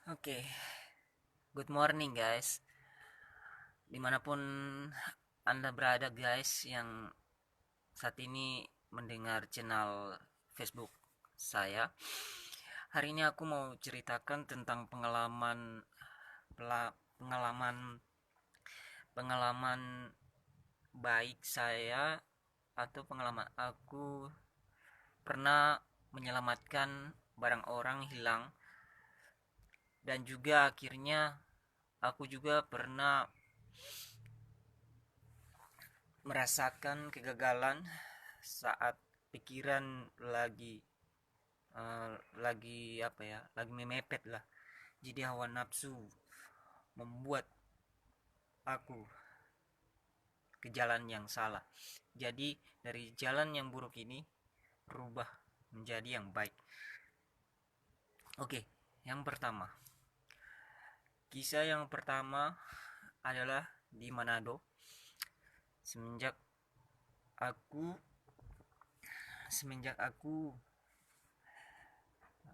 Oke, good morning guys. Dimanapun Anda berada guys yang saat ini mendengar channel Facebook saya. Hari ini aku mau ceritakan tentang pengalaman pengalaman baik saya atau pengalaman aku pernah menyelamatkan barang orang hilang, dan juga akhirnya aku juga pernah merasakan kegagalan saat pikiran lagi apa ya, lagi memepet lah. Jadi hawa nafsu membuat aku ke jalan yang salah. Jadi dari jalan yang buruk ini berubah menjadi yang baik. Oke, yang pertama, kisah yang pertama adalah di Manado. semenjak aku semenjak aku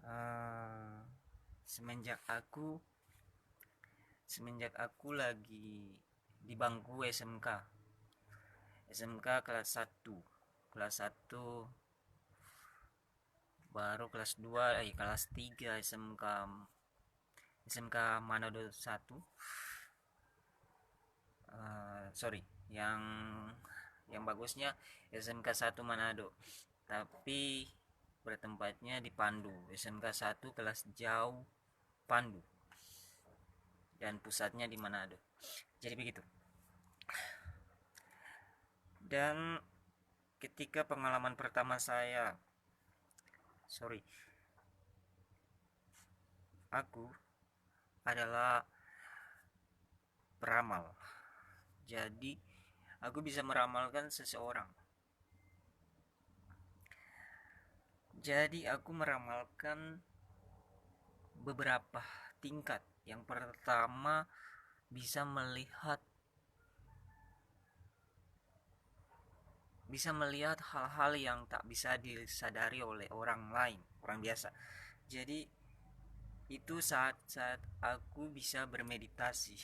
eh, semenjak aku semenjak aku lagi di bangku SMK kelas satu, baru kelas 2, kelas 3 SMK Manado satu. Sorry, yang bagusnya SMK 1 Manado, tapi bertempatnya di Pandu. SMK 1 kelas jauh Pandu dan pusatnya di Manado. Jadi begitu. Dan ketika pengalaman pertama saya, sorry, aku adalah peramal. Jadi aku bisa meramalkan seseorang. Jadi aku meramalkan beberapa tingkat. Yang pertama, bisa melihat hal-hal yang tak bisa disadari oleh orang lain, orang biasa. Jadi itu saat-saat aku bisa bermeditasi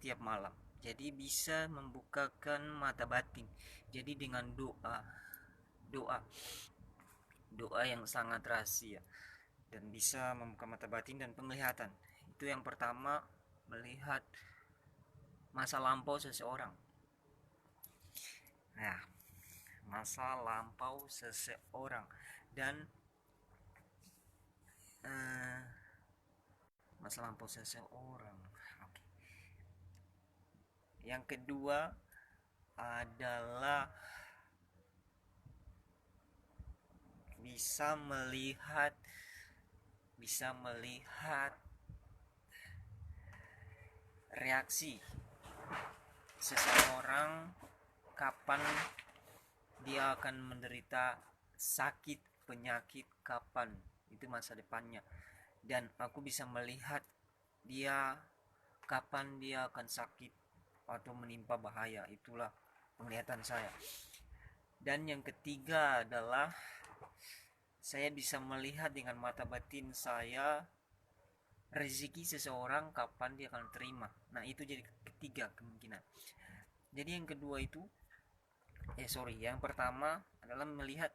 tiap malam. Jadi bisa membukakan mata batin. Jadi dengan doa doa yang sangat rahasia, dan bisa membuka mata batin dan penglihatan. Itu yang pertama, melihat masa lampau seseorang. Nah, masa lampau seseorang dan eh, masa lampau seseorang. Oke. Yang kedua adalah bisa melihat reaksi seseorang, kapan dia akan menderita sakit, penyakit, kapan itu masa depannya. Dan aku bisa melihat dia kapan dia akan sakit atau menimpa bahaya. Itulah penglihatan saya. Dan yang ketiga adalah saya bisa melihat dengan mata batin saya rezeki seseorang, kapan dia akan terima. Nah, itu jadi ketiga kemungkinan. Jadi yang kedua itu yang pertama adalah melihat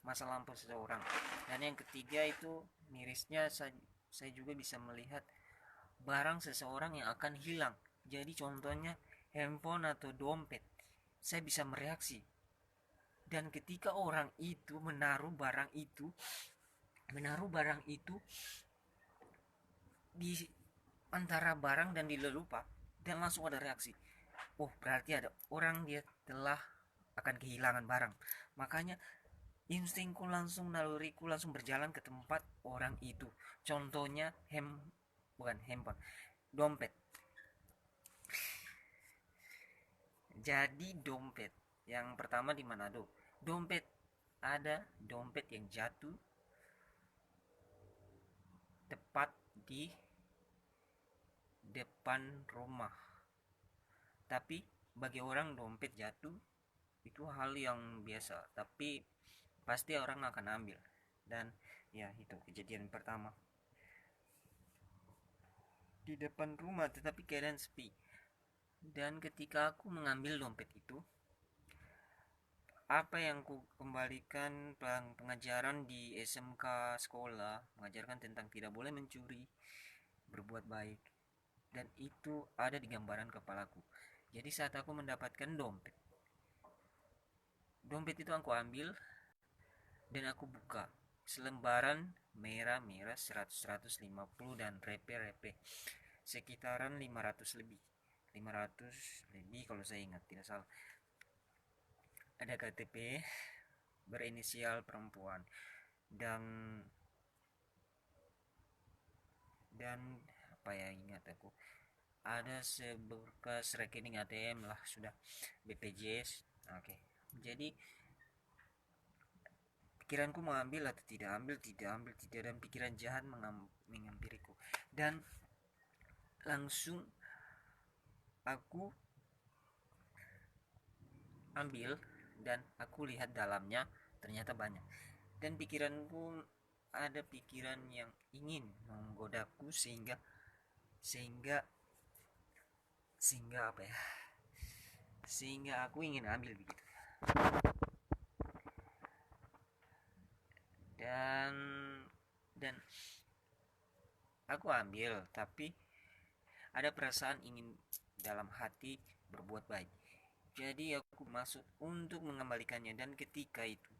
masa lampau seseorang, dan yang ketiga itu mirisnya saya juga bisa melihat barang seseorang yang akan hilang. Jadi contohnya handphone atau dompet, saya bisa mereaksi. Dan ketika orang itu menaruh barang itu di antara barang dan di lelupa, dan langsung ada reaksi, oh berarti ada orang, dia telah akan kehilangan barang. Makanya instingku langsung, naluriku langsung berjalan ke tempat orang itu. Contohnya bukan handphone, dompet. Jadi dompet yang pertama di Manado, ada dompet yang jatuh tepat di depan rumah. Tapi bagi orang dompet jatuh itu hal yang biasa, tapi pasti orang akan ambil. Dan ya, itu kejadian pertama. di depan rumah, tetapi keadaan sepi. Dan ketika aku mengambil dompet itu, apa yang ku kembalikan pengajaran di SMK sekolah mengajarkan tentang tidak boleh mencuri, berbuat baik, dan itu ada di gambaran kepalaku. Jadi saat aku mendapatkan dompet, dompet itu aku ambil dan aku buka selembaran merah-merah 100-150 dan repe-repe sekitaran 500 lebih kalau saya ingat tidak salah. Ada KTP berinisial perempuan dan apa ya, ingat aku, ada sebekas rekening ATM lah, sudah BPJS. Oke. Jadi pikiranku mau ambil atau tidak ambil, dan pikiran jahat menghampiriku. Dan langsung aku ambil dan aku lihat dalamnya, ternyata banyak. Dan pikiranku ada pikiran yang ingin menggodaku sehingga sehingga sehingga apa ya? Sehingga aku ingin ambil begitu. Dan dan aku ambil, tapi ada perasaan ingin dalam hati berbuat baik. Jadi aku masuk untuk mengembalikannya, dan ketika itu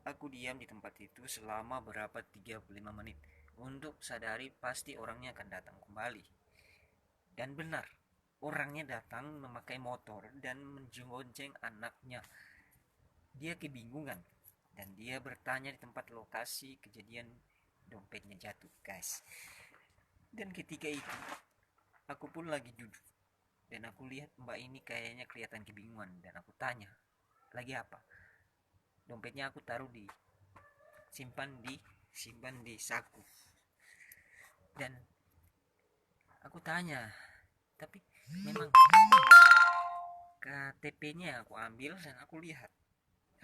aku diam di tempat itu selama berapa 35 menit untuk sadari pasti orangnya akan datang kembali. Dan benar, orangnya datang memakai motor dan menjonceng anaknya. Dia kebingungan dan dia bertanya di tempat lokasi kejadian dompetnya jatuh, guys. Dan ketika itu aku pun lagi duduk dan aku lihat mbak ini kayaknya kelihatan kebingungan, dan aku tanya, lagi apa? Dompetnya aku taruh di simpan di saku. Dan aku tanya, tapi memang KTP-nya aku ambil dan aku lihat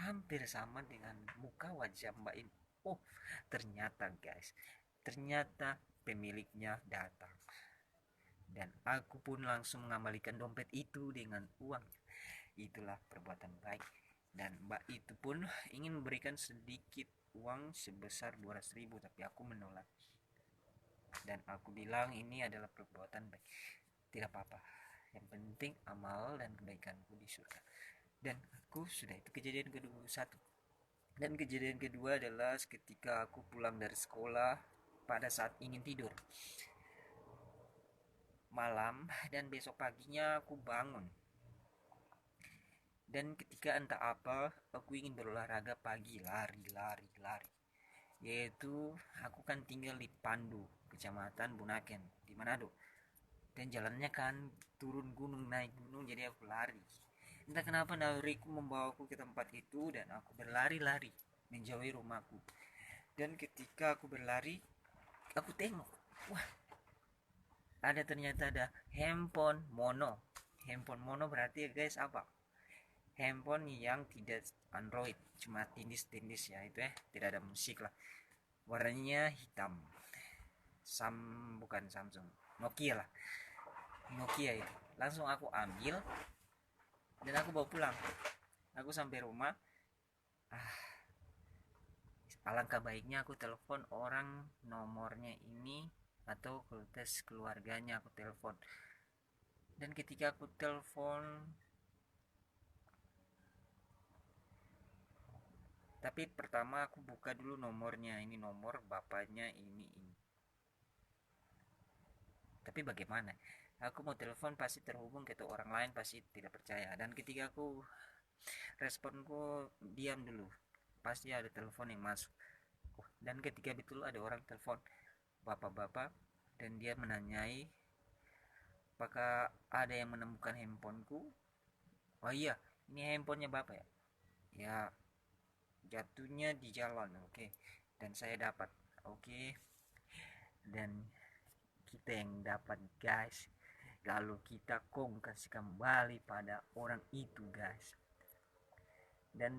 hampir sama dengan muka wajah mbak ini. Oh, ternyata guys, ternyata pemiliknya datang. Dan aku pun langsung mengembalikan dompet itu dengan uang. Itulah perbuatan baik. Dan mbak itu pun ingin memberikan sedikit uang sebesar 200.000, tapi aku menolak. Dan aku bilang ini adalah perbuatan baik, tidak apa-apa, yang penting amal dan kebaikanku di surga. Dan aku sudah, itu kejadian kedua satu. Dan kejadian kedua adalah ketika aku pulang dari sekolah pada saat ingin tidur malam, dan besok paginya aku bangun. Dan ketika entah apa aku ingin berolahraga pagi, lari. Yaitu aku kan tinggal di Pandu, Kecamatan Bunaken, di Manado. Dan jalannya kan turun gunung naik gunung, jadi aku lari. Entah kenapa naluriku membawaku ke tempat itu dan aku berlari-lari menjauhi rumahku. Dan ketika aku berlari, aku tengok, wah, ternyata ada handphone mono. Handphone mono berarti ya guys apa? Handphone yang tidak Android, cuma tindis-tindis ya, itu tidak ada musik lah. Warnanya hitam. Bukan Samsung, Nokia lah. Nokia itu. Langsung aku ambil dan aku bawa pulang. Aku sampai rumah, alangkah baiknya aku telepon orang nomornya ini, atau tes keluarganya aku telepon. Dan ketika aku telepon, tapi pertama aku buka dulu nomornya, ini nomor bapaknya ini. Tapi bagaimana? Aku mau telepon pasti terhubung ke orang lain, pasti tidak percaya. Dan ketika aku responku diam dulu, pasti ada telepon yang masuk. Dan ketika betul ada orang telepon, bapak-bapak, dan dia menanyai apakah ada yang menemukan handphoneku. Oh iya, ini handphonenya bapak ya? Ya, jatuhnya di jalan. Oke. Dan saya dapat. Oke. Dan kita yang dapat guys, lalu kita kasih kembali pada orang itu guys. Dan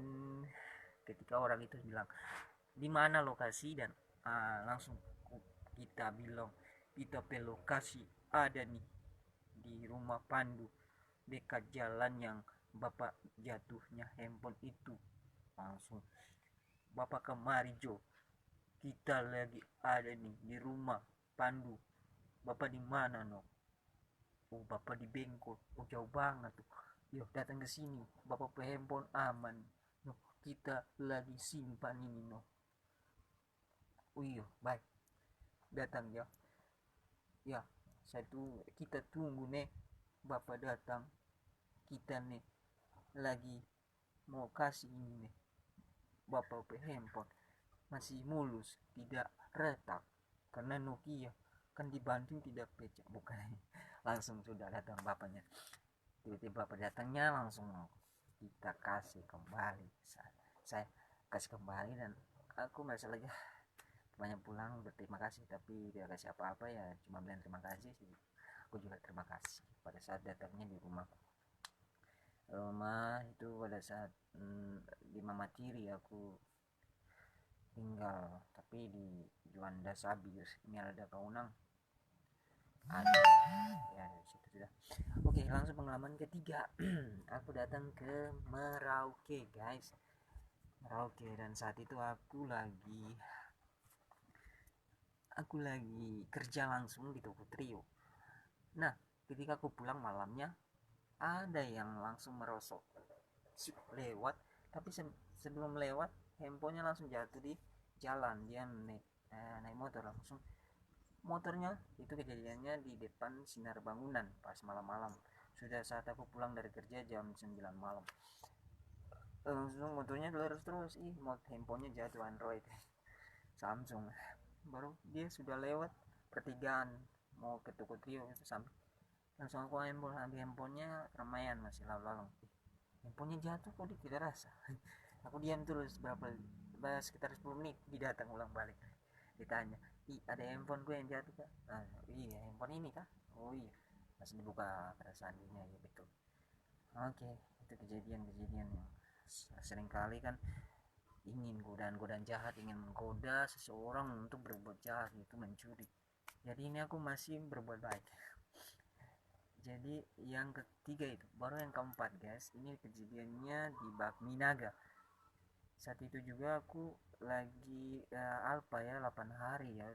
ketika orang itu bilang di mana lokasi, dan langsung kita bilang kita pe lokasi ada nih di rumah Pandu dekat jalan yang bapak jatuhnya handphone itu. Langsung bapak kemari Jo, kita lagi ada nih di rumah Pandu. Bapak di mana no? Oh bapak di Bengkok. Oh jauh banget tuh. Yuk datang ke sini. Bapak pe handphone aman. No, kita lagi simpan ini no. Oh iya baik. Datang ya. Ya kita tunggu nih. Bapak datang. Kita nih lagi mau kasih ini nih. Bapak pe handphone masih mulus, tidak retak karena Nokia kan dibanting tidak pecah, bukan. Langsung sudah datang bapaknya, tiba-tiba bapak datangnya langsung kita kasih kembali. Saya kasih kembali dan aku merasa lagi banyak pulang berterima kasih, tapi tidak kasih apa-apa ya, cuma bilang terima kasih sih. Aku juga terima kasih pada saat datangnya di rumah itu pada saat di Mama Tiri aku tinggal, tapi di Juanda Sabius ini ada Kaunang ada ya di situ sudah. Oke langsung pengalaman ketiga. Aku datang ke Merauke guys, Merauke, dan saat itu aku lagi kerja langsung di toko Trio. Nah ketika aku pulang malamnya ada yang langsung merosot lewat, tapi sebelum lewat handphonenya langsung jatuh di jalan. Dia naik motor langsung, motornya itu kejadiannya di depan sinar bangunan pas malam-malam, sudah saat aku pulang dari kerja jam 9 malam. Langsung motornya lurus terus, handphonenya jatuh Android Samsung. Baru dia sudah lewat pertigaan mau ke toko Trio itu, sampai langsung aku ambil handphonenya, ramaian masih lalu-lalang, handphonenya jatuh kok tidak rasa. Aku diam terus sekitar 10 menit, dia datang ulang balik, ditanya, ada handphone gue yang jatuh kak? Iya handphone ini kak. Oh iya, masih dibuka pada sandinya ya betul. Oke, itu kejadian-kejadian yang sering kali kan ingin godaan jahat, ingin menggoda seseorang untuk berbuat jahat, itu mencuri. Jadi ini aku masih berbuat baik. Jadi yang ketiga itu, baru yang keempat guys, ini kejadiannya di Bakminaga. Saat itu juga aku lagi alfa ya, 8 hari ya,